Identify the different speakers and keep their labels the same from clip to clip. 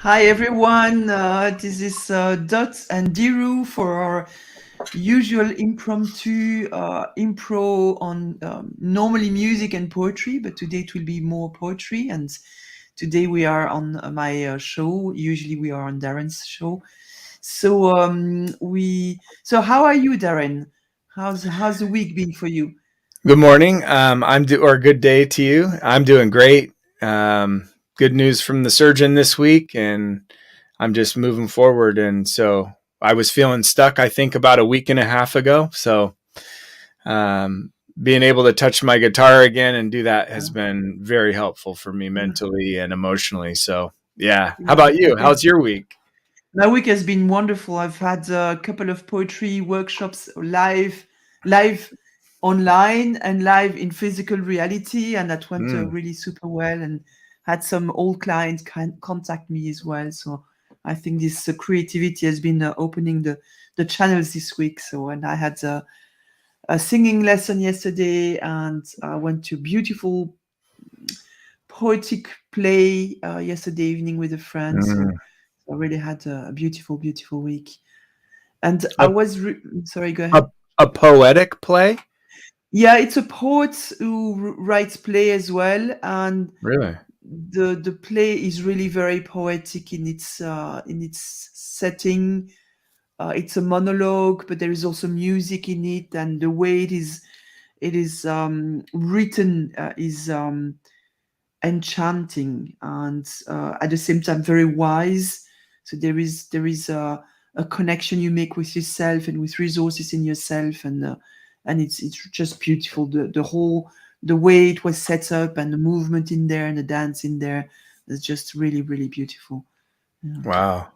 Speaker 1: Hi everyone, this is Dot and Diru for our usual impromptu impro on normally music and poetry, but today it will be more poetry. And today we are on my show. Usually we are on Darren's show. So how are you, Darren? How's the week been for you?
Speaker 2: Good morning. Or good day to you. I'm doing great. Good news from the surgeon this week, and I'm just moving forward. And so I was feeling stuck, I think, about a week and a half ago. So being able to touch my guitar again and do that has been very helpful for me
Speaker 1: Yeah,
Speaker 2: mentally and emotionally. So yeah. How
Speaker 1: yeah.
Speaker 2: about you? How's your week?
Speaker 1: My week has been wonderful. I've had a couple of poetry workshops live online and live in physical reality, and that went
Speaker 2: Mm,
Speaker 1: really super well. And had some old clients contact me as well. So I think this creativity has been opening the channels this week. So and I had a singing lesson yesterday, and I went to beautiful poetic play yesterday evening with a friend. So
Speaker 2: mm.
Speaker 1: I really had a beautiful, beautiful week. And I
Speaker 2: A,
Speaker 1: was sorry, go
Speaker 2: a,
Speaker 1: ahead.
Speaker 2: a poetic play?
Speaker 1: Yeah, it's a poet who writes play as well, and
Speaker 2: Really?
Speaker 1: the play is really very poetic in its setting. It's a monologue, but there is also music in it, and the way it is written is enchanting and at the same time very wise. So there is a connection you make with yourself and with resources in yourself, and it's just beautiful. The way it was set up and the movement in there and the dance in there is just really really beautiful. Yeah.
Speaker 2: Wow.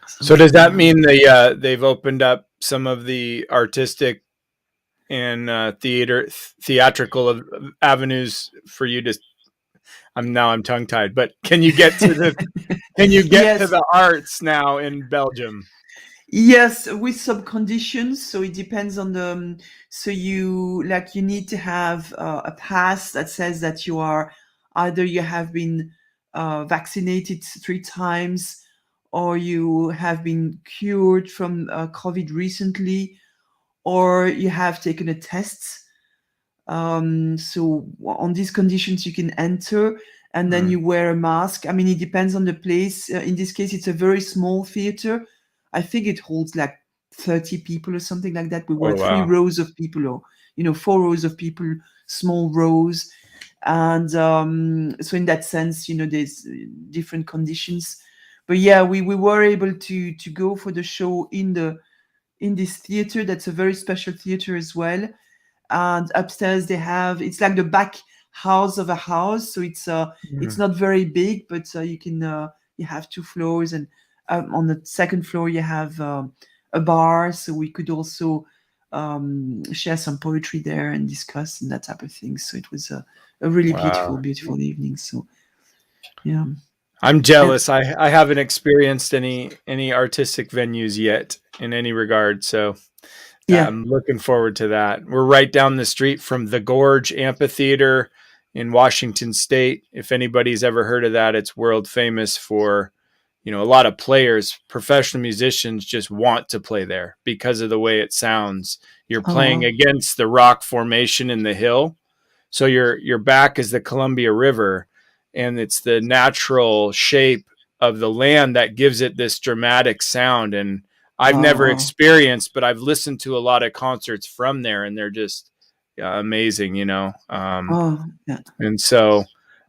Speaker 2: So does
Speaker 1: So
Speaker 2: that mean they've opened up some of the artistic and theatrical avenues for you to? I'm tongue tied, but can you get to
Speaker 1: yes.
Speaker 2: the arts now in Belgium?
Speaker 1: Yes, with some conditions. So it depends on so you need to have a pass that says that you are either you have been vaccinated 3 times, or you have been cured from COVID recently, or you have taken a test. So on these conditions, you can enter, and then
Speaker 2: Mm.
Speaker 1: you wear a mask. I mean, it depends on the place. In this case, it's a very small theater. I think it holds like 30 people or something like that. We were
Speaker 2: Oh
Speaker 1: three
Speaker 2: wow!
Speaker 1: rows of people, or 4 rows of people, small rows, and so in that sense, there's different conditions. But yeah, we were able to go for the show in this theater. That's a very special theater as well, and upstairs they have, it's like the back house of a house, so it's
Speaker 2: Mm.
Speaker 1: not very big, but you have 2 floors, and on the second floor you have a bar, so we could also share some poetry there and discuss and that type of thing. So it was a really beautiful
Speaker 2: Wow!
Speaker 1: beautiful evening. So yeah.
Speaker 2: I'm
Speaker 1: And
Speaker 2: jealous. I haven't experienced any artistic venues yet in any regard, so
Speaker 1: yeah.
Speaker 2: I'm looking forward to that. We're right down the street from the Gorge Amphitheater in Washington State. If anybody's ever heard of that, it's world famous for, a lot of players, professional musicians just want to play there because of the way it sounds. You're
Speaker 1: Oh
Speaker 2: playing
Speaker 1: wow.
Speaker 2: against the rock formation in the hill. So your back is the Columbia River, and it's the natural shape of the land that gives it this dramatic sound. And I've
Speaker 1: Oh
Speaker 2: never
Speaker 1: wow.
Speaker 2: experienced, but I've listened to a lot of concerts from there, and they're just amazing.
Speaker 1: Oh yeah.
Speaker 2: And so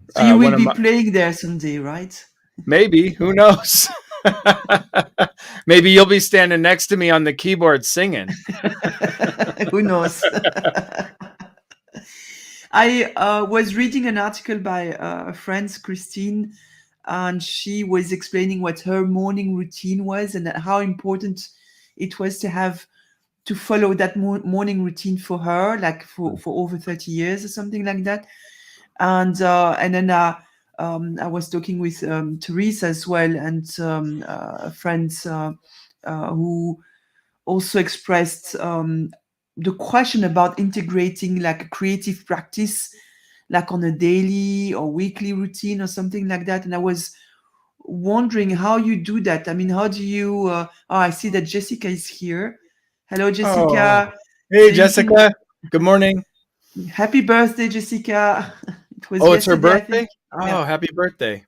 Speaker 1: So you
Speaker 2: one
Speaker 1: will
Speaker 2: of
Speaker 1: be
Speaker 2: my
Speaker 1: playing there someday, right?
Speaker 2: maybe who knows. Maybe you'll be standing next to me on the keyboard singing.
Speaker 1: Who knows? I was reading an article by a friend, Christine, and she was explaining what her morning routine was and how important it was to follow that morning routine for her, like for over 30 years or something like that. And then I was talking with Teresa as well, and a friend who also expressed the question about integrating like a creative practice, like on a daily or weekly routine or something like that. And I was wondering how you do that. I mean, how do you? Oh, I see that Jessica is here. Hello,
Speaker 2: Oh,
Speaker 1: Jessica.
Speaker 2: hey
Speaker 1: So you can.
Speaker 2: Jessica. Good morning.
Speaker 1: Happy birthday, Jessica. It was
Speaker 2: Oh, it's her
Speaker 1: yesterday, I think.
Speaker 2: birthday?
Speaker 1: Yeah.
Speaker 2: Oh, happy birthday.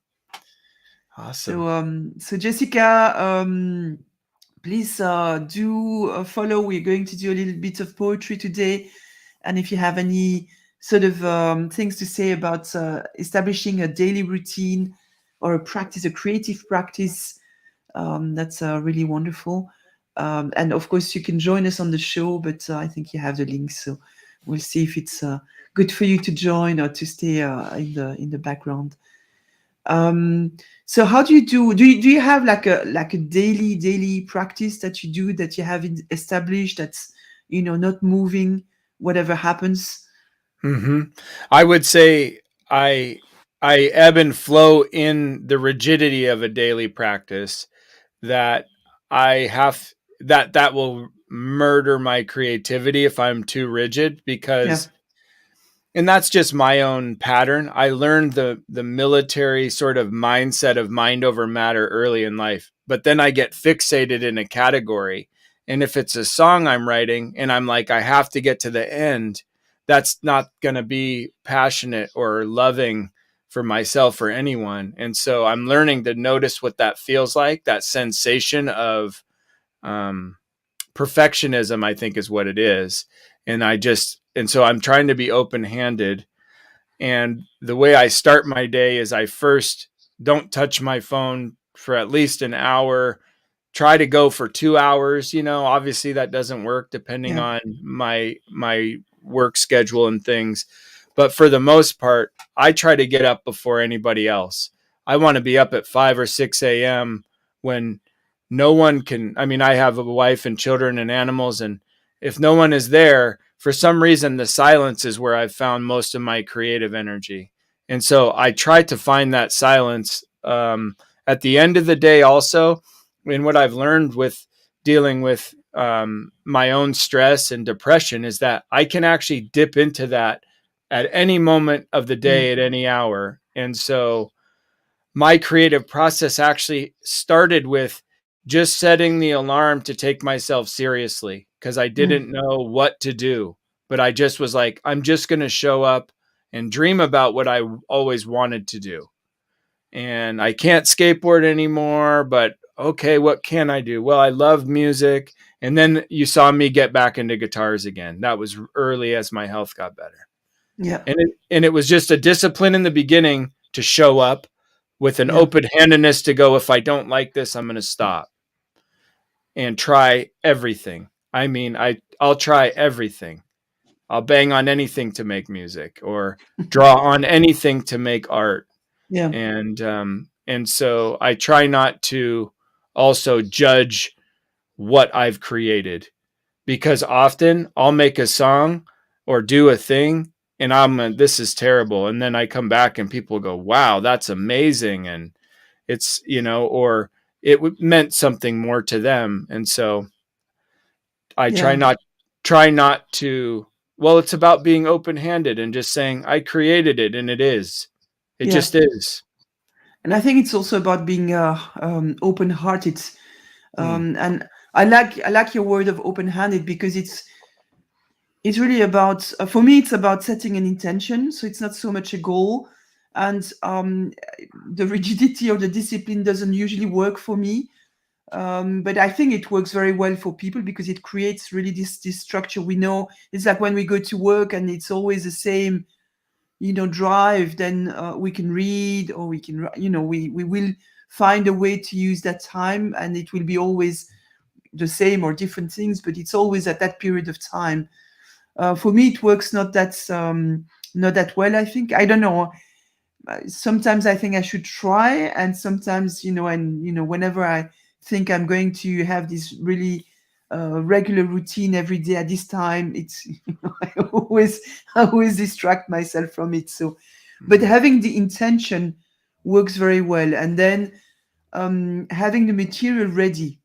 Speaker 2: Awesome.
Speaker 1: So Jessica, please do follow. We're going to do a little bit of poetry today, and if you have any sort of things to say about establishing a daily routine or a practice, a creative practice, that's really wonderful. And of course, you can join us on the show, but I think you have the link, so we'll see if it's good for you to join or to stay in the background. Um, so how do you do you have like a daily practice that you do that you have established that's not moving whatever happens?
Speaker 2: hmm I would say I I ebb and flow in the rigidity of a daily practice that I have that will murder my creativity if I'm too rigid
Speaker 1: Yeah,
Speaker 2: because and that's just my own pattern. I learned the military sort of mindset of mind over matter early in life, but then I get fixated in a category. And if it's a song I'm writing and I'm like, I have to get to the end, that's not going to be passionate or loving for myself or anyone. And so I'm learning to notice what that feels like, that sensation of um, perfectionism, I think is what it is. And so I'm trying to be open handed, and the way I start my day is I first don't touch my phone for at least an hour, try to go for 2 hours. Obviously that doesn't work depending
Speaker 1: yeah,
Speaker 2: on my work schedule and things. But for the most part, I try to get up before anybody else. I want to be up at 5 or 6 a.m. when no one can. I mean, I have a wife and children and animals, and if no one is there, for some reason, the silence is where I've found most of my creative energy. And so I try to find that silence at the end of the day, also. And what I've learned with dealing with my own stress and depression is that I can actually dip into that at any moment of the
Speaker 1: mm,
Speaker 2: day, at any hour. And so my creative process actually started with just setting the alarm to take myself seriously because I
Speaker 1: mm,
Speaker 2: didn't know what to do. But I just was like, I'm just going to show up and dream about what I always wanted to do. And I can't skateboard anymore, but okay, what can I do? Well, I love music. And then you saw me get back into guitars again. That was early as my health got better.
Speaker 1: yeah,
Speaker 2: And it was just a discipline in the beginning to show up with an
Speaker 1: yeah,
Speaker 2: open handedness to go, if I don't like this, I'm going to stop and try everything. I mean, I'll try everything. I'll bang on anything to make music or draw on anything to make art.
Speaker 1: yeah,
Speaker 2: And so I try not to also judge what I've created, because often I'll make a song or do a thing and this is terrible, and then I come back and people go, wow, that's amazing, and it's or meant something more to them. And so I try
Speaker 1: yeah,
Speaker 2: not to, well, it's about being open-handed and just saying I created it, and it
Speaker 1: yeah.
Speaker 2: just is.
Speaker 1: And I think it's also about being open-hearted.
Speaker 2: Mm.
Speaker 1: And I like your word of open-handed because it's really about for me it's about setting an intention, so it's not so much a goal. And the rigidity or the discipline doesn't usually work for me, but I think it works very well for people because it creates really this structure. We know it's like when we go to work and it's always the same drive, then we can read or we can we will find a way to use that time, and it will be always the same or different things, but it's always at that period of time. For me, it works not that well. I think I don't know. Sometimes I think I should try, and sometimes and whenever I think I'm going to have this really regular routine every day at this time, it's I always distract myself from it. So, but
Speaker 2: Mm.
Speaker 1: having the intention works very well, and then having the material ready.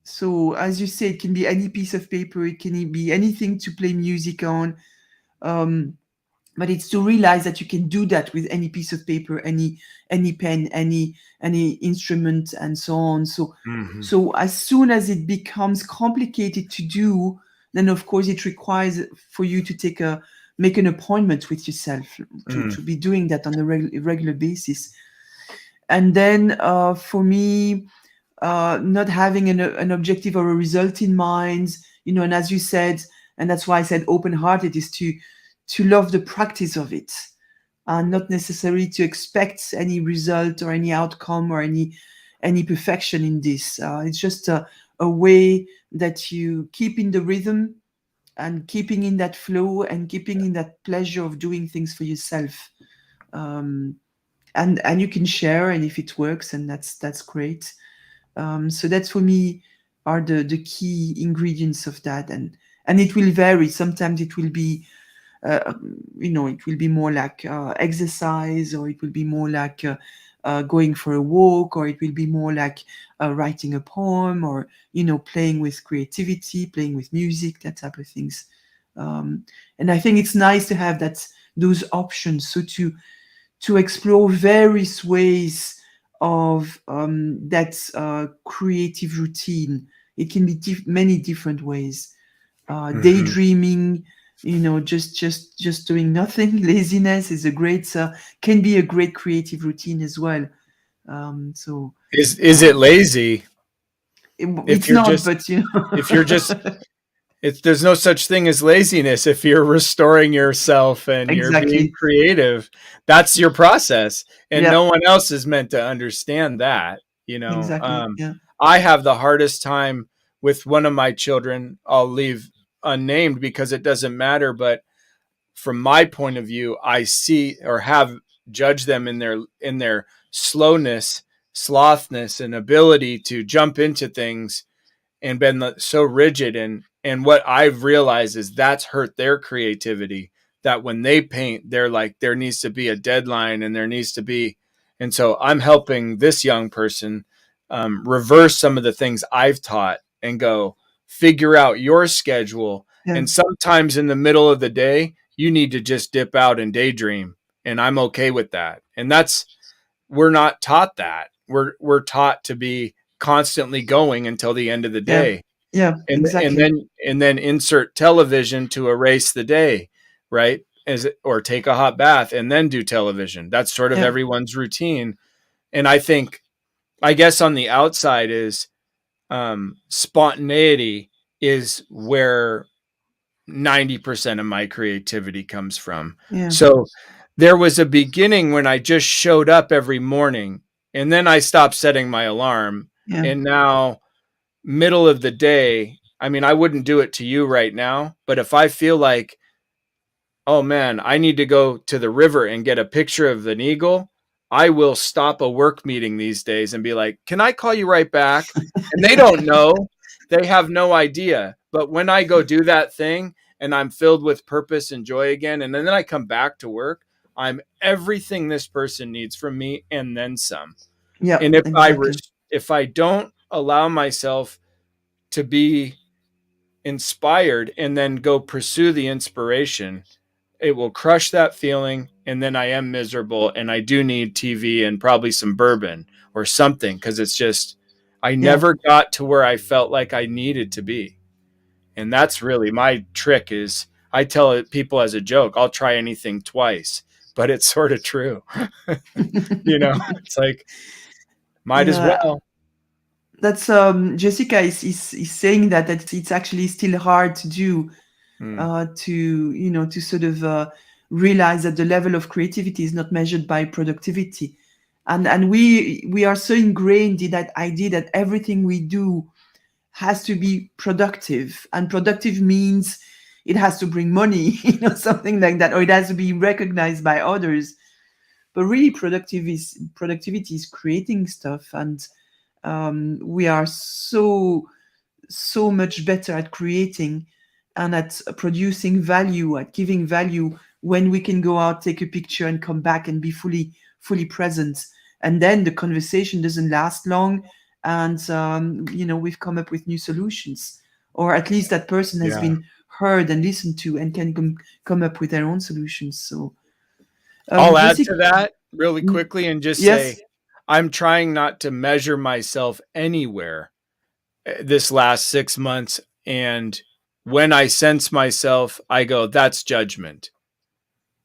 Speaker 1: So as you say, it can be any piece of paper, it can be anything to play music on. Um, but it's to realize that you can do that with any piece of paper, any pen, any instrument, and so on. So
Speaker 2: Hmm.
Speaker 1: so as soon as it becomes complicated to do, then of course it requires for you to make an appointment with yourself to
Speaker 2: Mm.
Speaker 1: be doing that on a regular basis. And then for me, not having an objective or a result in mind, and as you said, and that's why I said open-hearted, is to love the practice of it, and not necessarily to expect any result or any outcome or any perfection in this. It's just a way that you keep in the rhythm and keeping in that flow and keeping in that pleasure of doing things for yourself. Um, and you can share, and if it works, and that's great. So that's for me are the key ingredients of that, and it will vary. Sometimes it will be it will be more like exercise, or it will be more like going for a walk, or it will be more like writing a poem, or playing with creativity, playing with music, that type of things. um, and I think it's nice to have those options, so to explore various ways of that creative routine. It can be many different ways.
Speaker 2: Hmm.
Speaker 1: Daydreaming, just doing nothing. Laziness is a great can be a great creative routine as well. So
Speaker 2: Is it
Speaker 1: uh,
Speaker 2: lazy if
Speaker 1: it's
Speaker 2: you're
Speaker 1: not,
Speaker 2: just
Speaker 1: but
Speaker 2: if you're just it's there's no such thing as laziness if you're restoring yourself and you're being
Speaker 1: exactly,
Speaker 2: creative. That's your process, and
Speaker 1: yeah,
Speaker 2: no one else is meant to understand that.
Speaker 1: exactly, yeah,
Speaker 2: I have the hardest time with one of my children. I'll leave unnamed because it doesn't matter, but from my point of view, I see or have judged them in their slowness, slothness, and ability to jump into things and been so rigid. And what I've realized is that's hurt their creativity. That when they paint, they're like, there needs to be a deadline, and there needs to be. And so I'm helping this young person reverse some of the things I've taught and go figure out your schedule.
Speaker 1: yeah,
Speaker 2: And sometimes in the middle of the day, you need to just dip out and daydream. And I'm okay with that. And that's, we're not taught that. We're taught to be constantly going until the end of the
Speaker 1: yeah,
Speaker 2: day.
Speaker 1: yeah,
Speaker 2: And
Speaker 1: exactly,
Speaker 2: then insert television to erase the day, right? Or take a hot bath and then do television. That's sort of
Speaker 1: yeah,
Speaker 2: everyone's routine. And I guess on the outside is spontaneity is where 90% of my creativity comes from.
Speaker 1: yeah,
Speaker 2: So there was a beginning when I just showed up every morning, and then I stopped setting my alarm.
Speaker 1: yeah,
Speaker 2: And now, middle of the day, I mean, I wouldn't do it to you right now, but if I feel like, oh man, I need to go to the river and get a picture of an eagle, I will stop a work meeting these days and be like, can I call you right back? And they don't know, they have no idea. But when I go do that thing and I'm filled with purpose and joy again, and then I come back to work, I'm everything this person needs from me and then some.
Speaker 1: yeah,
Speaker 2: And
Speaker 1: exactly,
Speaker 2: if I don't allow myself to be inspired and then go pursue the inspiration, it will crush that feeling, and then I am miserable, and I do need TV and probably some bourbon or something, because it's just I
Speaker 1: yeah.
Speaker 2: never got to where I felt like I needed to be. And that's really my trick. Is I tell it people as a joke, I'll try anything twice, but it's sort of true. It's like might as
Speaker 1: Yeah,
Speaker 2: well.
Speaker 1: that's Jessica is saying that it's actually still hard to do,
Speaker 2: Mm,
Speaker 1: to sort of realize that the level of creativity is not measured by productivity, and we are so ingrained in that idea that everything we do has to be productive, and productive means it has to bring money, something like that, or it has to be recognized by others. But really, productivity is creating stuff, and we are so much better at creating and at producing value, at giving value, when we can go out, take a picture, and come back and be fully present. And then the conversation doesn't last long, and we've come up with new solutions, or at least that person has
Speaker 2: yeah.
Speaker 1: been heard and listened to, and can come up with their own solutions. So,
Speaker 2: I'll add
Speaker 1: Jessica,
Speaker 2: to that really quickly and just
Speaker 1: yes,
Speaker 2: say I'm trying not to measure myself anywhere this last 6 months. And when I sense myself, I go, that's judgment.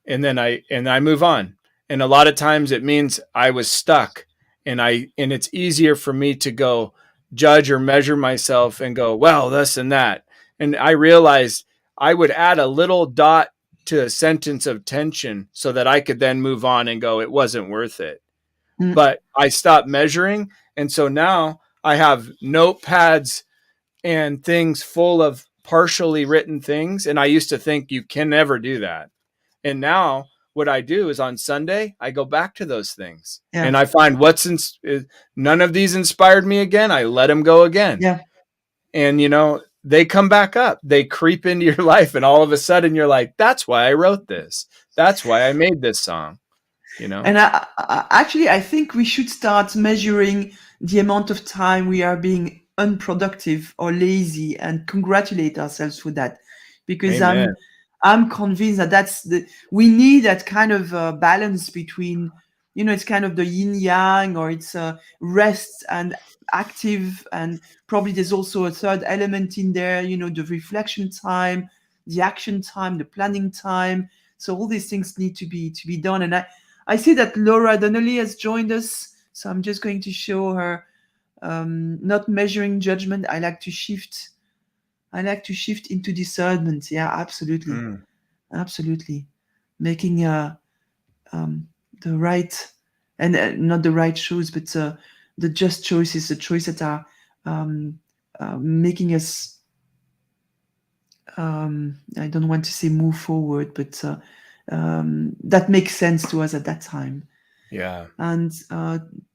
Speaker 2: And I move on. And a lot of times it means I was stuck, and it's easier for me to go judge or measure myself and go, well, this and that. And I realized I would add a little dot to a sentence of tension so that I could then move on and go, it wasn't worth it.
Speaker 1: mm,
Speaker 2: But I stopped measuring. And so now I have notepads and things full of partially written things. And I used to think you can never do that. And now what I do is on Sunday, I go back to those things
Speaker 1: yeah,
Speaker 2: and I find none of these inspired me again. I let them go again.
Speaker 1: yeah.
Speaker 2: And, they come back up, they creep into your life. And all of a sudden you're like, that's why I wrote this. That's why I made this song, you know?
Speaker 1: And actually, I think we should start measuring the amount of time we are being unproductive or lazy, and congratulate ourselves for that, because
Speaker 2: Amen.
Speaker 1: I'm convinced that we need that kind of balance between, it's kind of the yin yang, or it's rest and active, and probably there's also a third element in there, the reflection time, the action time, the planning time. So all these things need to be done. And I see that Laura Donnelly has joined us, so I'm just going to show her. Not measuring judgment. I like to shift. I like to shift into discernment. Yeah, absolutely,
Speaker 2: Mm,
Speaker 1: absolutely, making the right, and not the right choice, but the just choices, the choices that are making us. I don't want to say move forward, but that makes sense to us at that time.
Speaker 2: yeah.
Speaker 1: And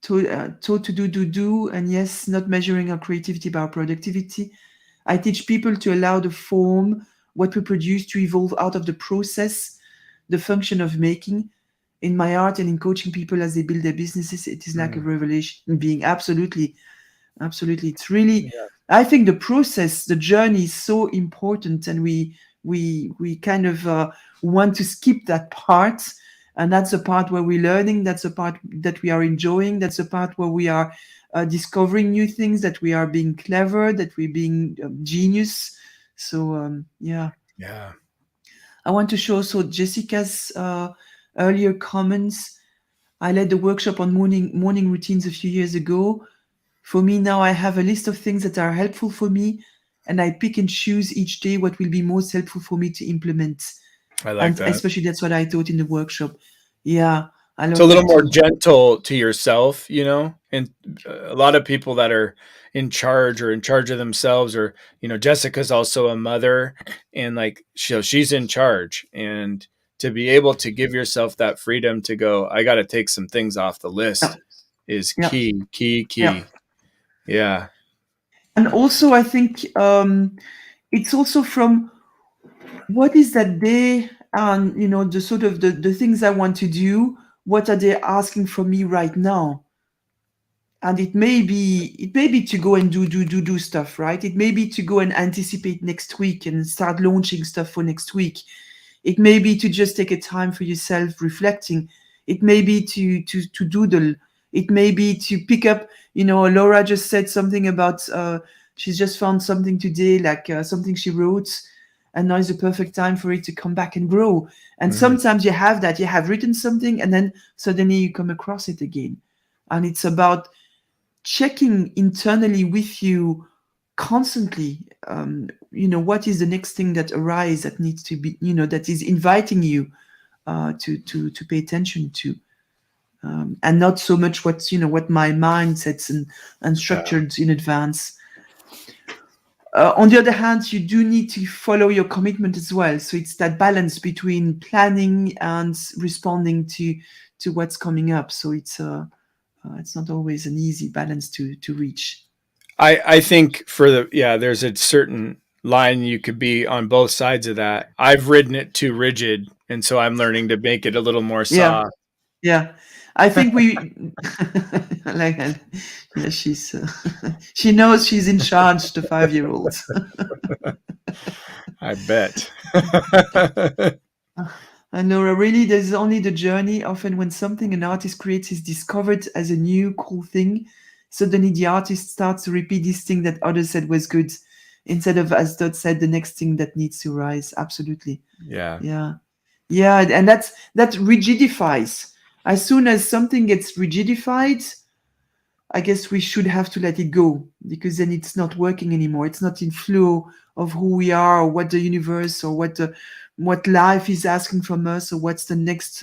Speaker 1: taught to do, and yes, not measuring our creativity by our productivity. I teach people to allow the form, what we produce, to evolve out of the process, the function of making. In my art and in coaching people as they build their businesses, it is like a
Speaker 2: Mm,
Speaker 1: revelation being. Absolutely, absolutely. It's really,
Speaker 2: yeah.
Speaker 1: I think the process, the journey is so important, and we kind of want to skip that part. And that's the part where we're learning. That's the part that we are enjoying. That's the part where we are discovering new things. That we are being clever. That we're being genius. So yeah,
Speaker 2: Yeah.
Speaker 1: I want to show also Jessica's earlier comments. I led the workshop on morning routines a few years ago. For me now, I have a list of things that are helpful for me, and I pick and choose each day what will be most helpful for me to implement.
Speaker 2: I like
Speaker 1: And
Speaker 2: that.
Speaker 1: especially that's what I taught in the workshop. Yeah, I
Speaker 2: It's a
Speaker 1: love
Speaker 2: little
Speaker 1: that
Speaker 2: more
Speaker 1: too.
Speaker 2: gentle to yourself, and a lot of people that are in charge of themselves, or Jessica's also a mother, and like she's in charge, and to be able to give yourself that freedom to go, I got to take some things off the
Speaker 1: Yeah,
Speaker 2: list is
Speaker 1: yeah,
Speaker 2: key, key,
Speaker 1: yeah.
Speaker 2: key. Yeah.
Speaker 1: And also, I think it's also from what is that day, and the sort of the things I want to do. What are they asking from me right now? And it may be to go and do stuff, right? It may be to go and anticipate next week and start launching stuff for next week. It may be to just take a time for yourself reflecting. It may be to doodle. It may be to pick up. Laura just said something about she's just found something today, like something she wrote, and now is the perfect time for it to come back and grow. And
Speaker 2: Mhm.
Speaker 1: sometimes you have that. You have written something, and then suddenly you come across it again. And it's about checking internally with you constantly. What is the next thing that arises that needs to be, that is inviting you to pay attention to, and not so much what my mind sets and
Speaker 2: Yeah.
Speaker 1: structured in advance. On the other hand, you do need to follow your commitment as well. So it's that balance between planning and responding to what's coming up. So it's not always an easy balance to reach.
Speaker 2: I think there's a certain line you could be on both sides of that. I've ridden it too rigid, and so I'm learning to make it a little more
Speaker 1: Yeah,
Speaker 2: soft.
Speaker 1: yeah. I think we like, yeah, she's she knows she's in charge, the 5-year-old.
Speaker 2: I bet.
Speaker 1: And Laura, really, there's only the journey. Often, when something an artist creates is discovered as a new cool thing, suddenly the artist starts to repeat this thing that others said was good, instead of, as Dot said, the next thing that needs to rise. Absolutely,
Speaker 2: Yeah.
Speaker 1: yeah, yeah, and that rigidifies. As soon as something gets rigidified, I guess we should have to let it go, because then it's not working anymore. It's not in flow of who we are, or what the universe, or what life is asking from us, or what's the next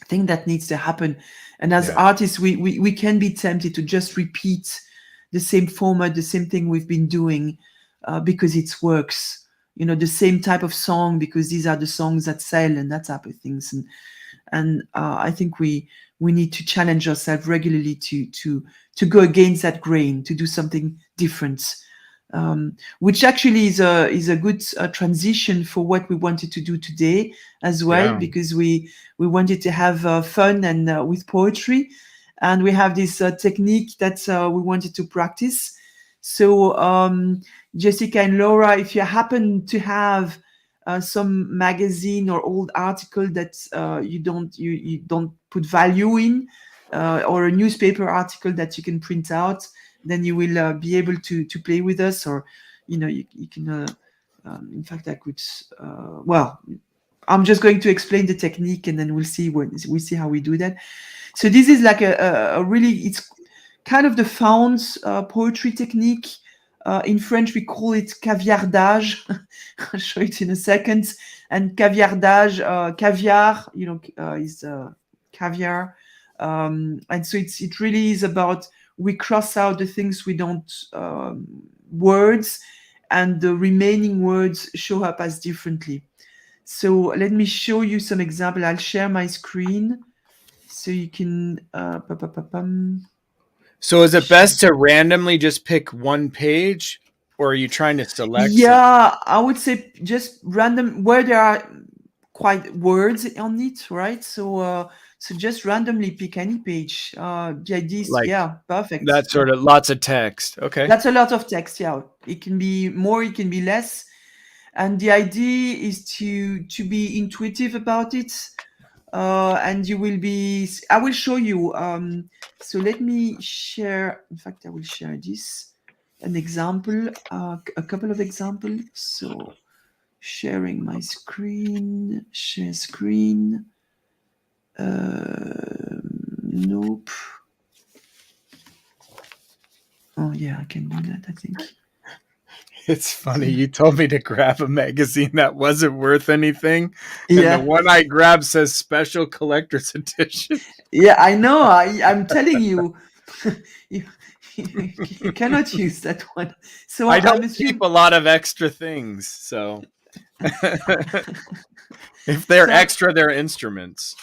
Speaker 1: thing that needs to happen. And as
Speaker 2: Yeah.
Speaker 1: artists, we can be tempted to just repeat the same format, the same thing we've been doing, because it works. The same type of song because these are the songs that sell, and that type of things. And I think we need to challenge ourselves regularly to go against that grain, to do something different, which actually is a good transition for what we wanted to do today as well,
Speaker 2: Yeah.
Speaker 1: because we wanted to have fun and with poetry, and we have this technique that we wanted to practice. So Jessica and Laura, if you happen to have some magazine or old article that you don't put value in, or a newspaper article that you can print out, then you will be able to play with us, or you can. In fact, I could. Well, I'm just going to explain the technique, and then we'll see how we do that. So this is like a really, it's kind of the found poetry technique. In French, we call it caviardage. I'll show it in a second. And caviardage, caviar, is caviar. And so it really is about, we cross out the things we don't, words, and the remaining words show up as differently. So let me show you some example. I'll share my screen so you can.
Speaker 2: So is it best to randomly just pick one page, or are you trying to select some?
Speaker 1: Yeah, I would say just random where there are quite words on it, right? So just randomly pick any page. The idea is,
Speaker 2: Like
Speaker 1: yeah, perfect.
Speaker 2: that
Speaker 1: Yeah,
Speaker 2: sort of lots of text. Okay.
Speaker 1: that's a lot of text. Yeah, it can be more, it can be less, and the idea is to be intuitive about it. And you will be. I will show you. So let me share. In fact, I will share this an example, a couple of examples. So sharing my screen, share screen. Nope. Oh yeah, I can do that, I think.
Speaker 2: It's funny. You told me to grab a magazine that wasn't worth anything, and the
Speaker 1: Yeah,
Speaker 2: one I grabbed says special collector's edition.
Speaker 1: yeah, I know. I'm telling you, you, you cannot use that one. So
Speaker 2: I
Speaker 1: I'm
Speaker 2: don't keep
Speaker 1: assuming.
Speaker 2: a lot of extra things, so if they're
Speaker 1: So
Speaker 2: extra, they're instruments.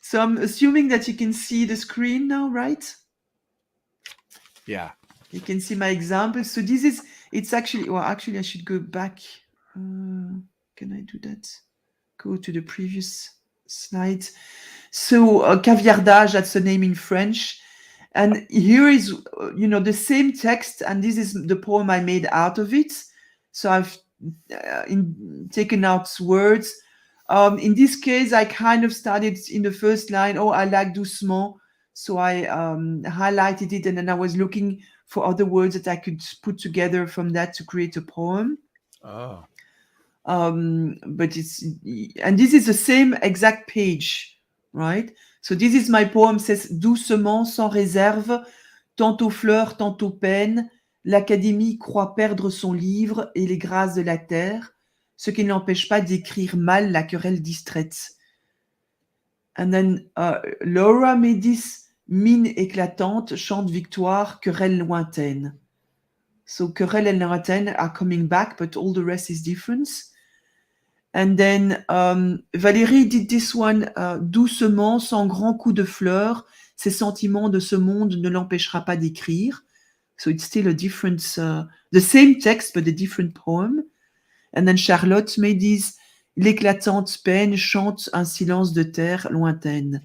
Speaker 1: So I'm assuming that you can see the screen now, right?
Speaker 2: Yeah.
Speaker 1: You can see my example. So this is, it's actually, well, actually I should go back. Can I do that? Go to the previous slide. So caviardage, that's the name in French. And here is, the same text, and this is the poem I made out of it. So I've taken out words. In this case, I kind of started in the first line, oh, I like doucement. So I highlighted it, and then I was looking for other words that I could put together from that to create a poem.
Speaker 2: Oh.
Speaker 1: But and this is the same exact page, right? So this is my poem, says doucement, sans réserve, tantôt fleur, tantôt peine, l'Académie croit perdre son livre et les grâces de la terre, ce qui n'empêche pas d'écrire mal la querelle distraite. And then Laura Médis, mine éclatante, chante victoire, querelle lointaine. So querelle and lointaine are coming back, but all the rest is different. And then Valérie did this one doucement, sans grand coup de fleur. Ses sentiments de ce monde ne l'empêchera pas d'écrire. So it's still a different, the same text, but a different poem. And then Charlotte made this L'éclatante peine chante un silence de terre lointaine.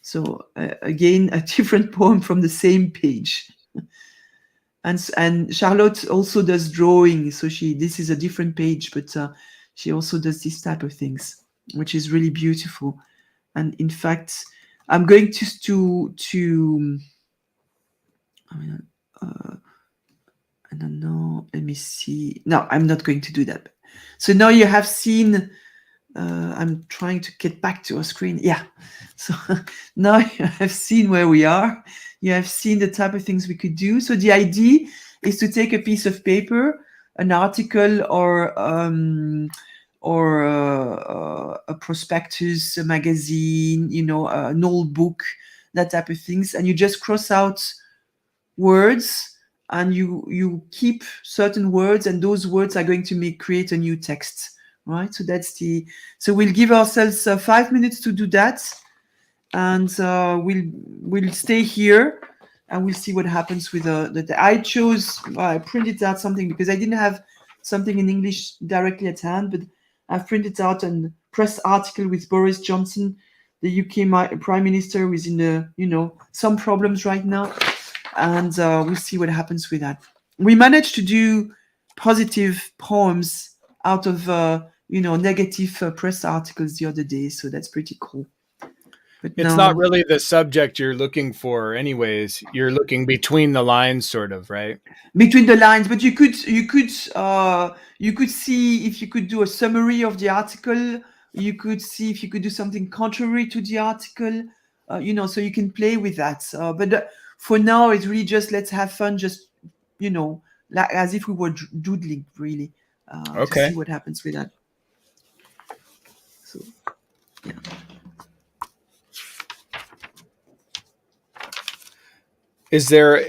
Speaker 1: So again, a different poem from the same page. And Charlotte also does drawing, so this is a different page, but she also does this type of things, which is really beautiful. And in fact, I'm going to I don't know. Let me see. No, I'm not going to do that. So now you have seen. I'm trying to get back to our screen. Yeah. So now you have seen where we are. You have seen the type of things we could do. So the idea is to take a piece of paper, an article, or a prospectus, a magazine, an old book, that type of things, and you just cross out words, and you keep certain words, and those words are going to create a new text, right? So we'll give ourselves 5 minutes to do that, and we'll stay here, and we'll see what happens with I printed out something because I didn't have something in English directly at hand, but I've printed out a press article with Boris Johnson, the UK Prime Minister, who is in some problems right now, and we'll see what happens with that. We managed to do positive poems out of negative press articles the other day, so that's pretty cool. But
Speaker 2: It's not
Speaker 1: now,
Speaker 2: really the subject you're looking for, anyways. You're looking between the lines, sort of, right?
Speaker 1: between the lines, but you could see if you could do a summary of the article. You could see if you could do something contrary to the article. So you can play with that. But for now, it's really just let's have fun. Just like as if we were doodling, really, to
Speaker 2: Okay.
Speaker 1: see what happens with that. So yeah.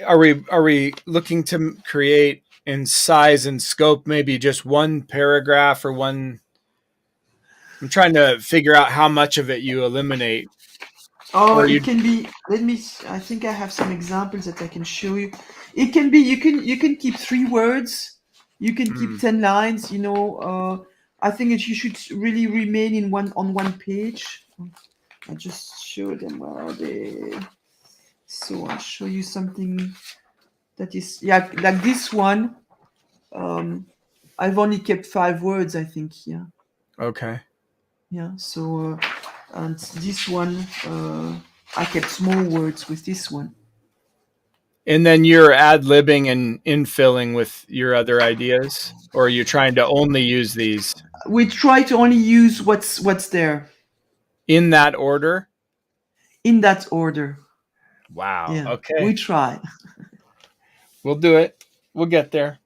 Speaker 2: Are we looking to create in size and scope maybe just one paragraph or one? I'm trying to figure out how much of it you eliminate,
Speaker 1: Oh,
Speaker 2: or
Speaker 1: it
Speaker 2: you.
Speaker 1: can be. I think I have some examples that I can show you. It can be. You can keep 3 words. You can keep
Speaker 2: Hmm,
Speaker 1: 10 lines. I think you should really remain on one page. I just show them where are they. So I'll show you something that is like this one. Um, I've only kept 5 words. I think. Yeah.
Speaker 2: okay.
Speaker 1: Yeah. So and this one, I kept small words with this one.
Speaker 2: And then you're ad libbing and infilling with your other ideas, or are you trying to only use these
Speaker 1: We try to only use what's there
Speaker 2: in that order?
Speaker 1: in that order.
Speaker 2: Wow.
Speaker 1: Yeah, we
Speaker 2: Okay.
Speaker 1: try.
Speaker 2: We'll do it. We'll get there.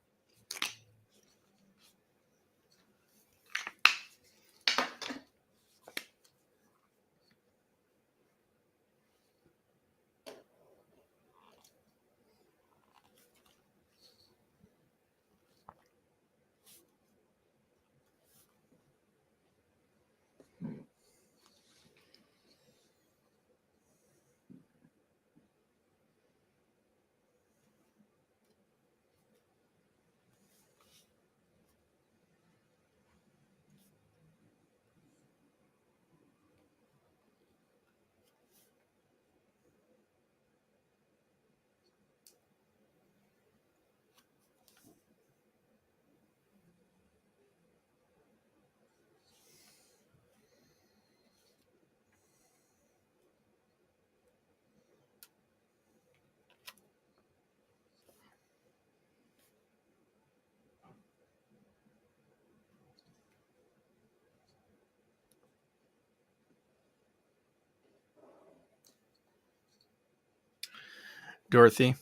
Speaker 2: Dorothy,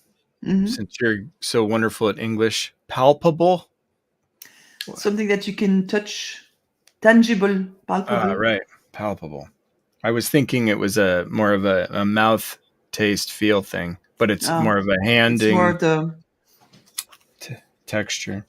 Speaker 1: Hmm.
Speaker 2: since you're so wonderful at English, palpable?
Speaker 1: Something that you can touch, tangible, palpable.
Speaker 2: Right. Palpable. I was thinking it was a more of a mouth taste feel thing, but it's
Speaker 1: Ah,
Speaker 2: more of a
Speaker 1: it's more
Speaker 2: handing
Speaker 1: the.
Speaker 2: texture.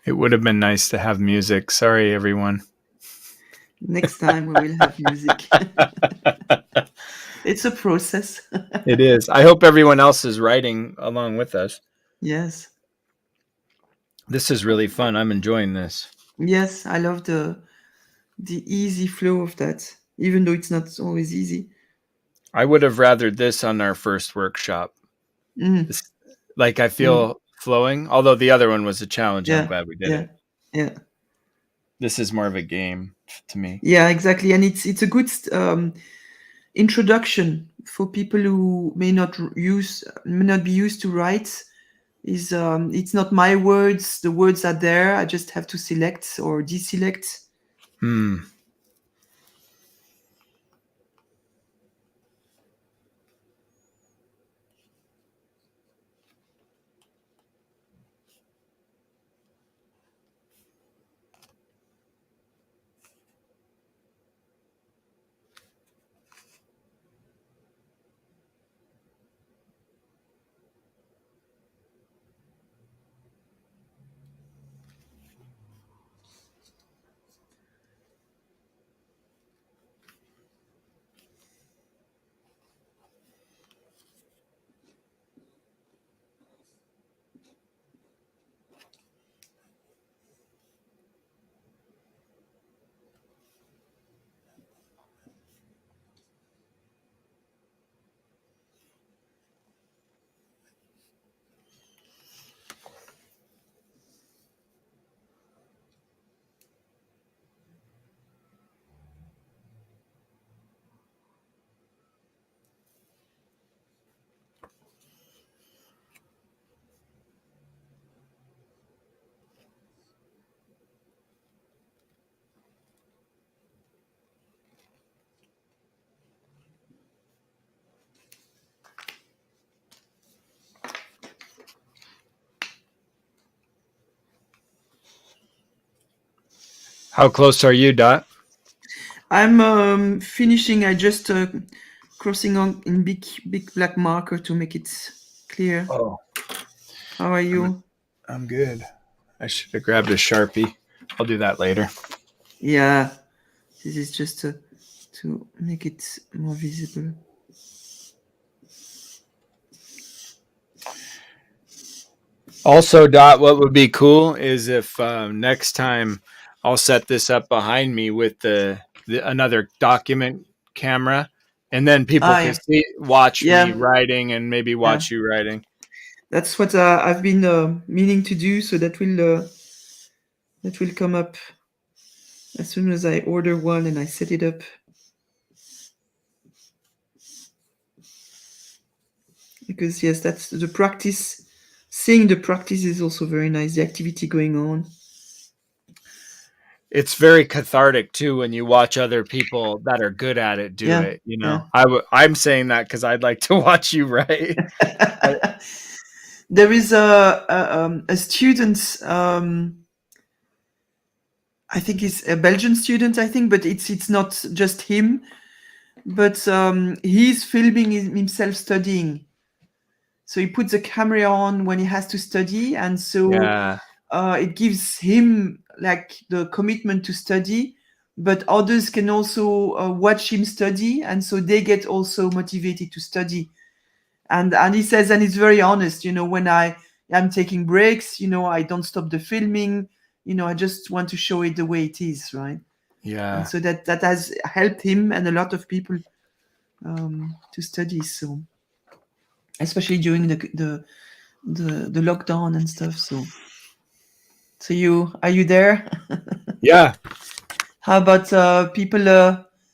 Speaker 2: It would have been nice to have music. Sorry, everyone.
Speaker 1: Next time we will have music. It's a process.
Speaker 2: It is. I hope everyone else is writing along with us.
Speaker 1: Yes.
Speaker 2: This is really fun. I'm enjoying this.
Speaker 1: Yes, I love the easy flow of that, even though it's not always easy.
Speaker 2: I would have rathered this on our first workshop.
Speaker 1: Mm,
Speaker 2: This, like I
Speaker 1: mm,
Speaker 2: feel flowing, although the other one was a challenge. I'm
Speaker 1: yeah,
Speaker 2: glad we did
Speaker 1: yeah,
Speaker 2: it.
Speaker 1: yeah,
Speaker 2: This is more of a game to me.
Speaker 1: yeah, exactly. And it's a good introduction for people who may not be used to write. Is It's not my words. The words are there. I just have to select or deselect.
Speaker 2: Hmm. How close are you, Dot?
Speaker 1: I'm finishing. I just crossing on in big black marker to make it clear.
Speaker 2: Oh,
Speaker 1: How are
Speaker 2: I'm
Speaker 1: you?
Speaker 2: I'm good. I should have grabbed a Sharpie. I'll do that later.
Speaker 1: Yeah, this is just to make it more visible.
Speaker 2: Also, Dot, what would be cool is if next time I'll set this up behind me with the another document camera, and then people
Speaker 1: Ah,
Speaker 2: can
Speaker 1: yeah,
Speaker 2: see watch me
Speaker 1: yeah,
Speaker 2: writing and maybe
Speaker 1: yeah.
Speaker 2: watch you writing.
Speaker 1: That's what I've been meaning to do. So that will come up as soon as I order one and I set it up. Because yes, that's the practice. Seeing the practice is also very nice. The activity going on.
Speaker 2: It's very cathartic too when you watch other people that are good at it do
Speaker 1: Yeah,
Speaker 2: it. You
Speaker 1: yeah.
Speaker 2: know, I'm saying that because I'd like to watch you write. I,
Speaker 1: There is a student. I think he's a Belgian student. I think, but it's not just him. But he's filming himself studying. So he puts the camera on when he has to study, and so
Speaker 2: yeah,
Speaker 1: it gives him like the commitment to study. But others can also watch him study, and so they get also motivated to study. And he says, and it's very honest. When I am taking breaks, I don't stop the filming. I just want to show it the way it is, right? And
Speaker 2: yeah.
Speaker 1: so that has helped him and a lot of people to study. So especially during the lockdown and stuff. So you are you there?
Speaker 2: Yeah.
Speaker 1: How about people?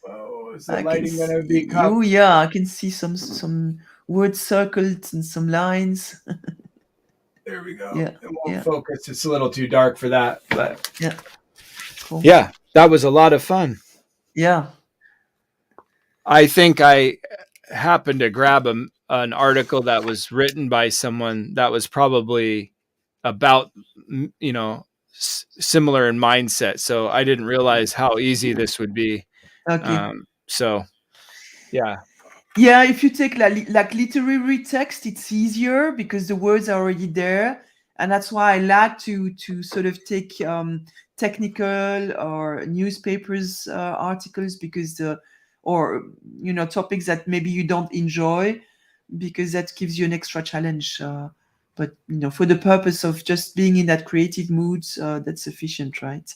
Speaker 2: Oh, is the
Speaker 1: I can
Speaker 2: lighting
Speaker 1: see
Speaker 2: gonna be
Speaker 1: you.
Speaker 2: cupped?
Speaker 1: Yeah, I can see some words circled and some lines.
Speaker 2: There we go.
Speaker 1: Yeah,
Speaker 2: It won't
Speaker 1: yeah,
Speaker 2: focus. It's a little too dark for that. But
Speaker 1: yeah. Cool.
Speaker 2: yeah, that was a lot of fun.
Speaker 1: Yeah.
Speaker 2: I think I happened to grab an article that was written by someone that was probably about, similar in mindset. So I didn't realize how easy this would be.
Speaker 1: Okay.
Speaker 2: So yeah,
Speaker 1: Yeah, if you take like literary text, it's easier because the words are already there, and that's why I like to sort of take technical or newspapers articles, because the or topics that maybe you don't enjoy, because that gives you an extra challenge. But for the purpose of just being in that creative mood, that's sufficient, right?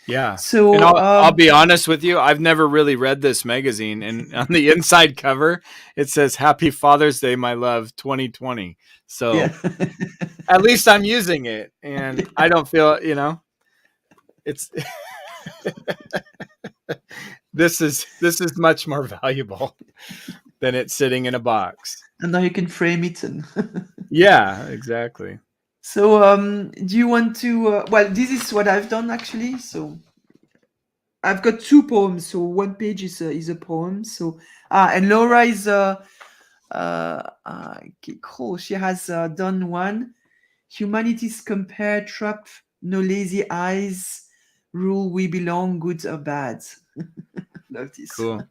Speaker 2: Yeah. And
Speaker 1: So
Speaker 2: I'll be honest with you, I've never really read this magazine, and on the inside cover it says Happy Father's Day, my love, 2020.
Speaker 1: yeah.
Speaker 2: So at least I'm using it, and I don't feel, it's this is much more valuable than it sitting in a box.
Speaker 1: And now you can frame it. And
Speaker 2: Yeah, exactly.
Speaker 1: so do you want to well, this is what I've done actually. So I've got two poems. So one page is a poem. So and Laura is cool. She has done one. Humanity's compare trap, no lazy eyes, rule we belong, good or bad. Love this.
Speaker 2: Cool.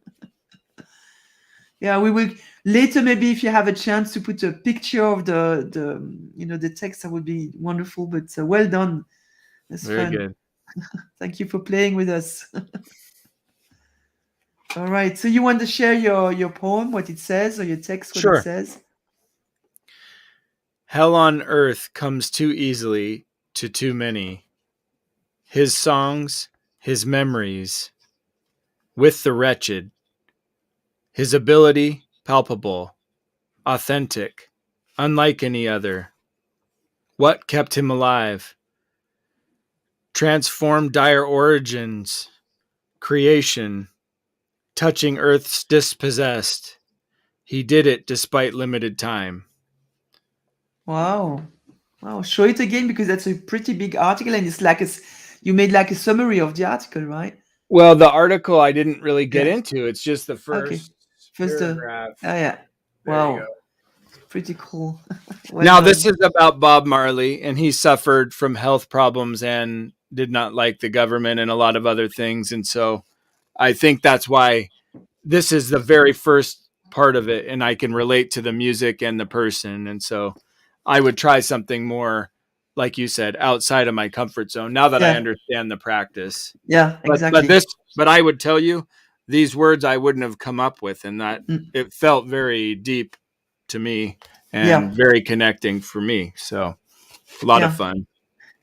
Speaker 1: Yeah, we will later, maybe if you have a chance to put a picture of the text, that would be wonderful. But well done. That's
Speaker 2: Very
Speaker 1: fun.
Speaker 2: good.
Speaker 1: Thank you for playing with us. All right. So you want to share your poem, what it says, or your text, what it
Speaker 2: Sure.
Speaker 1: says?
Speaker 2: Hell on earth comes too easily to too many. His songs, his memories, with the wretched. His ability, palpable, authentic, unlike any other. What kept him alive? Transformed dire origins, creation, touching earth's dispossessed. He did it despite limited time.
Speaker 1: Wow. Wow. Show it again, because that's a pretty big article, and it's like you made like a summary of the article, right?
Speaker 2: Well, the article I didn't really get
Speaker 1: Yeah.
Speaker 2: into. It's just the
Speaker 1: Okay.
Speaker 2: first
Speaker 1: First,
Speaker 2: paragraph.
Speaker 1: yeah.
Speaker 2: There you go.
Speaker 1: Wow. Pretty cool. Well
Speaker 2: Now,
Speaker 1: done.
Speaker 2: this is about Bob Marley, and he suffered from health problems and did not like the government and a lot of other things. And so I think that's why this is the very first part of it, and I can relate to the music and the person. And so I would try something more, like you said, outside of my comfort zone now that I
Speaker 1: Yeah.
Speaker 2: understand the practice.
Speaker 1: Yeah.
Speaker 2: But
Speaker 1: Exactly.
Speaker 2: but I would tell you, these words I wouldn't have come up with, and that
Speaker 1: Mm.
Speaker 2: it felt very deep to me and
Speaker 1: Yeah.
Speaker 2: very connecting for me. So a lot of
Speaker 1: Yeah.
Speaker 2: fun.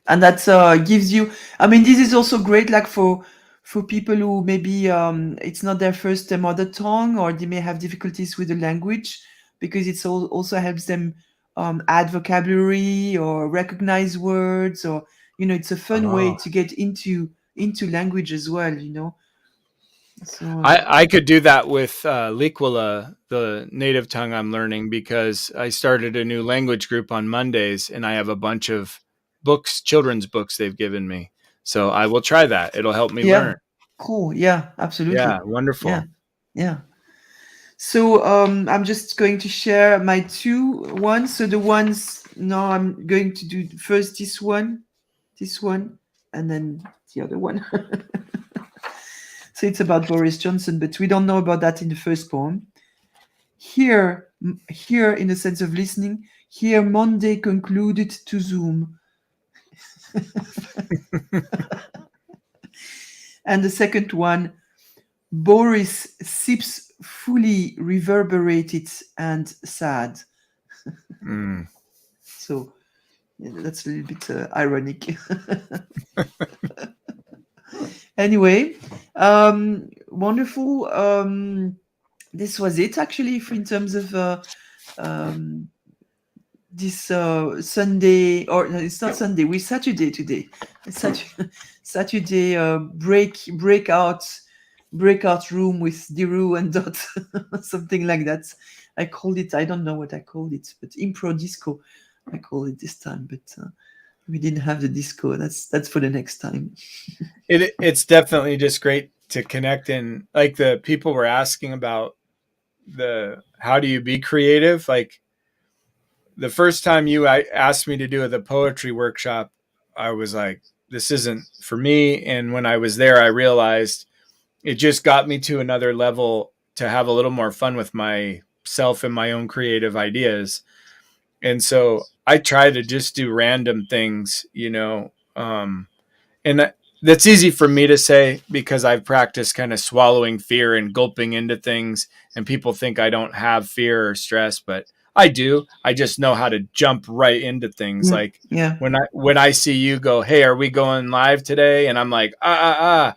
Speaker 1: And that gives you. I mean, this is also great, like for people who maybe it's not their first mother tongue, or they may have difficulties with the language, because it's also helps them add vocabulary or recognize words, or it's a fun way
Speaker 2: Oh.
Speaker 1: to get into language as well. So
Speaker 2: I could do that with Likwala, the native tongue I'm learning, because I started a new language group on Mondays, and I have a bunch of books, children's books they've given me. So I will try that. It'll help me
Speaker 1: yeah,
Speaker 2: learn.
Speaker 1: cool. Yeah, absolutely.
Speaker 2: Yeah,
Speaker 1: Yeah,
Speaker 2: wonderful.
Speaker 1: yeah. So I'm just going to share my two ones. So the ones now I'm going to do first this one, and then the other one. So it's about Boris Johnson, but we don't know about that in the first poem. Here, in the sense of listening, here Monday concluded to Zoom. And the second one, Boris sips fully reverberated and sad.
Speaker 2: Mm.
Speaker 1: So yeah, that's a little bit ironic. Anyway, wonderful. This was it actually in terms of um, this Sunday, or no, it's not Sunday. We're Saturday today. It's Saturday breakout room with Diru and Dot, something like that. I called it. I don't know what I called it, but Impro Disco. I called it this time, but we didn't have the disco. That's for the next time.
Speaker 2: It's definitely just great to connect, and like the people were asking about the how do you be creative. Like the first time you asked me to do the poetry workshop, I was like, this isn't for me. And when I was there, I realized it just got me to another level to have a little more fun with myself and my own creative ideas. And so I try to just do random things, and that's easy for me to say because I've practiced kind of swallowing fear and gulping into things, and people think I don't have fear or stress, but I do. I just know how to jump right into things.
Speaker 1: Yeah,
Speaker 2: Like
Speaker 1: yeah,
Speaker 2: when I see you go, "Hey, are we going live today?" and I'm like, I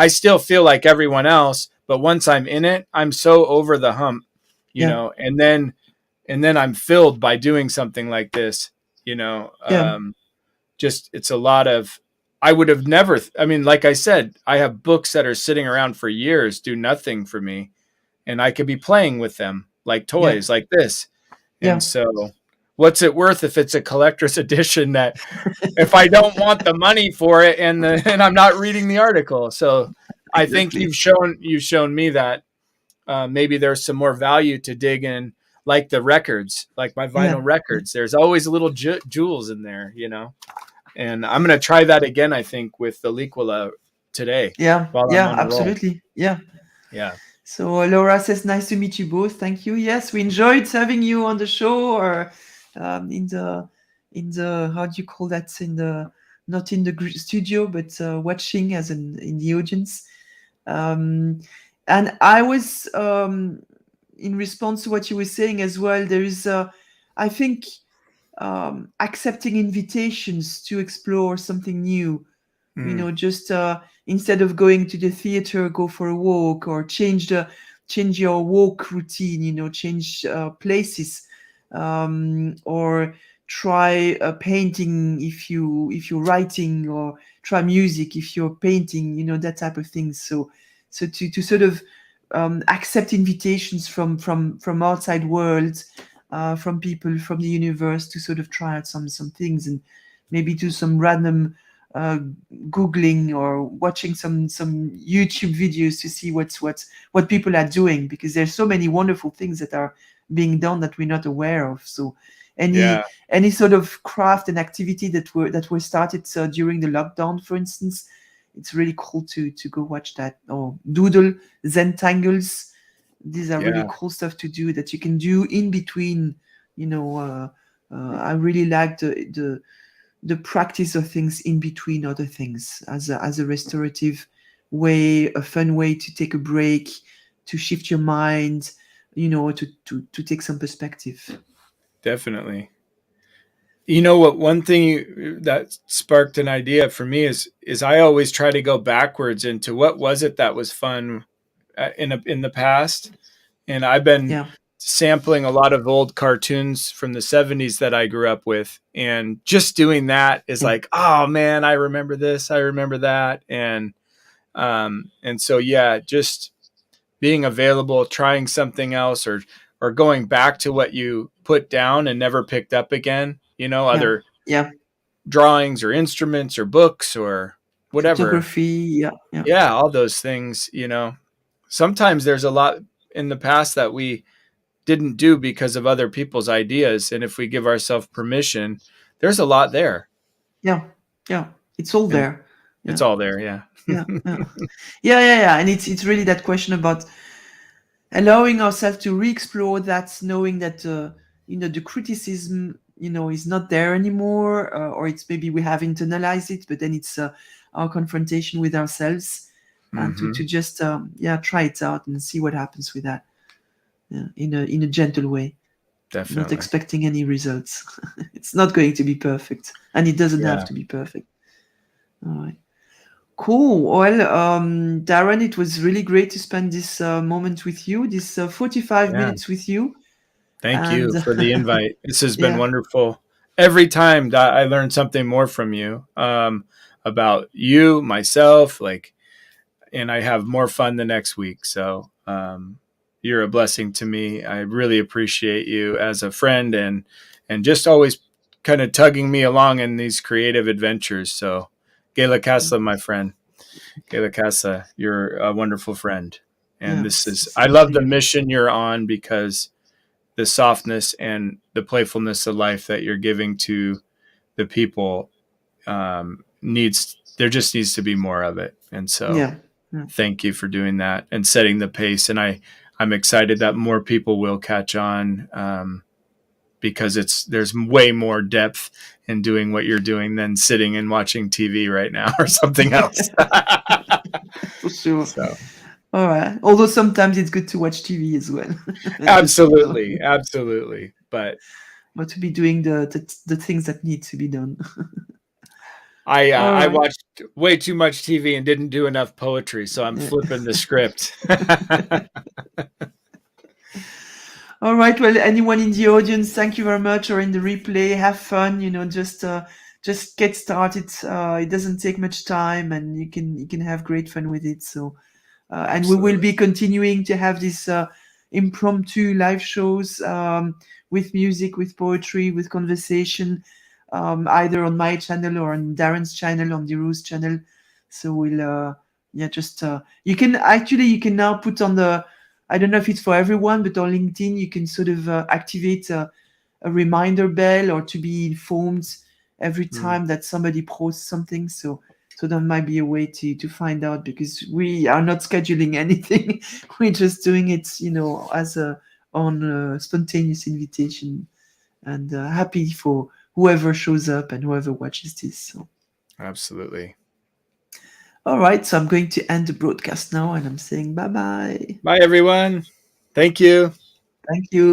Speaker 2: still feel like everyone else, but once I'm in it, I'm so over the hump,
Speaker 1: yeah,
Speaker 2: and then I'm filled by doing something like this, you know.
Speaker 1: yeah,
Speaker 2: Just it's a lot of I would have never I mean, like I said, I have books that are sitting around for years, do nothing for me, and I could be playing with them like
Speaker 1: yeah,
Speaker 2: toys like this. And
Speaker 1: yeah,
Speaker 2: so what's it worth if it's a collector's edition that if I don't want the money for it and I'm not reading the article. So I think
Speaker 1: exactly.
Speaker 2: you've shown me that maybe there's some more value to dig in, like the records, like my
Speaker 1: Yeah,
Speaker 2: vinyl records. There's always little jewels in there. And I'm gonna try that again. I think with the Liquila today
Speaker 1: yeah,
Speaker 2: while I'm
Speaker 1: yeah,
Speaker 2: on a roll.
Speaker 1: absolutely. Yeah.
Speaker 2: Yeah,
Speaker 1: So Laura says, "Nice to meet you both. Thank you. Yes, we enjoyed having you on the show, or in the how do you call that, in the not in the studio, but watching as in the audience." Um, and I was in response to what you were saying as well. There is, I think, accepting invitations to explore something new,
Speaker 2: mm,
Speaker 1: just instead of going to the theater, go for a walk, or change your walk routine, change places, or try painting if you're writing, or try music if you're painting, that type of thing. So to sort of accept invitations from outside worlds, from people from the universe, to sort of try out some things, and maybe do some random uh, googling, or watching some YouTube videos to see what people are doing, because there's so many wonderful things that are being done that we're not aware of. So
Speaker 2: yeah,
Speaker 1: any sort of craft and activity that were started during the lockdown, for instance, it's really cool to go watch that, or doodle, Zentangles. These are really
Speaker 2: yeah,
Speaker 1: cool stuff to do, that you can do in between. I really like the practice of things in between other things, as a restorative way, a fun way to take a break, to shift your mind, to take some perspective.
Speaker 2: definitely. You know what? One thing that sparked an idea for me is I always try to go backwards into what was it that was fun in the past, and I've been
Speaker 1: Yeah,
Speaker 2: sampling a lot of old cartoons from the 70s that I grew up with, and just doing that is
Speaker 1: yeah,
Speaker 2: like, oh man, I remember this, I remember that, and so yeah, just being available, trying something else, or going back to what you put down and never picked up again,
Speaker 1: yeah,
Speaker 2: other
Speaker 1: yeah.
Speaker 2: drawings or instruments or books or whatever.
Speaker 1: Photography, yeah, yeah,
Speaker 2: Yeah, all those things. Sometimes there's a lot in the past that we didn't do because of other people's ideas, and if we give ourselves permission, there's a lot there,
Speaker 1: yeah, yeah. It's all
Speaker 2: and
Speaker 1: there.
Speaker 2: it's
Speaker 1: Yeah,
Speaker 2: all there. Yeah.
Speaker 1: yeah, yeah, yeah, yeah, yeah. And it's really that question about allowing ourselves to re-explore that, knowing that the criticism, is not there anymore, or it's maybe we have internalized it, but then it's our confrontation with ourselves, and to
Speaker 2: Hmm.
Speaker 1: just try it out and see what happens with that, yeah, in a gentle way, not
Speaker 2: Definitely.
Speaker 1: expecting any results. It's not going to be perfect, and it doesn't have
Speaker 2: Yeah.
Speaker 1: to be perfect. All right. Cool. Well, Darren, it was really great to spend this moment with you, this 45
Speaker 2: Yeah.
Speaker 1: minutes with you.
Speaker 2: Thank
Speaker 1: And
Speaker 2: you for the invite. This has been
Speaker 1: yeah,
Speaker 2: wonderful. Every time that I learned something more from you, about you, myself, and I have more fun the next week. So, you're a blessing to me. I really appreciate you as a friend, and just always kind of tugging me along in these creative adventures. So, Gela Casa, my friend, Gela Casa, you're a wonderful friend. And
Speaker 1: yeah,
Speaker 2: this is, I
Speaker 1: same to
Speaker 2: love the
Speaker 1: you.
Speaker 2: mission you're on, because the softness and the playfulness of life that you're giving to the people, needs there just needs to be more of it. And so
Speaker 1: Yeah, yeah,
Speaker 2: thank you for doing that and setting the pace. And I'm excited that more people will catch on, because there's way more depth in doing what you're doing than sitting and watching TV right now or something else.
Speaker 1: For sure.
Speaker 2: So
Speaker 1: All right. Although sometimes it's good to watch TV as well. Just so you know.
Speaker 2: absolutely, absolutely.
Speaker 1: But to be doing the things that need to be done. All
Speaker 2: I
Speaker 1: right.
Speaker 2: watched way too much TV and didn't do enough poetry, so I'm
Speaker 1: Yeah.
Speaker 2: flipping the script.
Speaker 1: All right. Well, anyone in the audience, thank you very much, or in the replay, have fun. Just get started. It doesn't take much time, and you can have great fun with it. So, and we will
Speaker 2: Absolutely.
Speaker 1: be continuing to have these impromptu live shows with music, with poetry, with conversation, either on my channel or on Darren's channel, on the Rose channel. So we'll, yeah, just you can now put on the. I don't know if it's for everyone, but on LinkedIn you can sort of activate a reminder bell or to be informed every
Speaker 2: Mm,
Speaker 1: time that somebody posts something. So that might be a way to find out, because we are not scheduling anything. We're just doing it, as a on a spontaneous invitation, and happy for whoever shows up and whoever watches this. So,
Speaker 2: absolutely.
Speaker 1: all right. So I'm going to end the broadcast now, and I'm saying bye bye.
Speaker 2: Bye, everyone. Thank you.
Speaker 1: Thank you.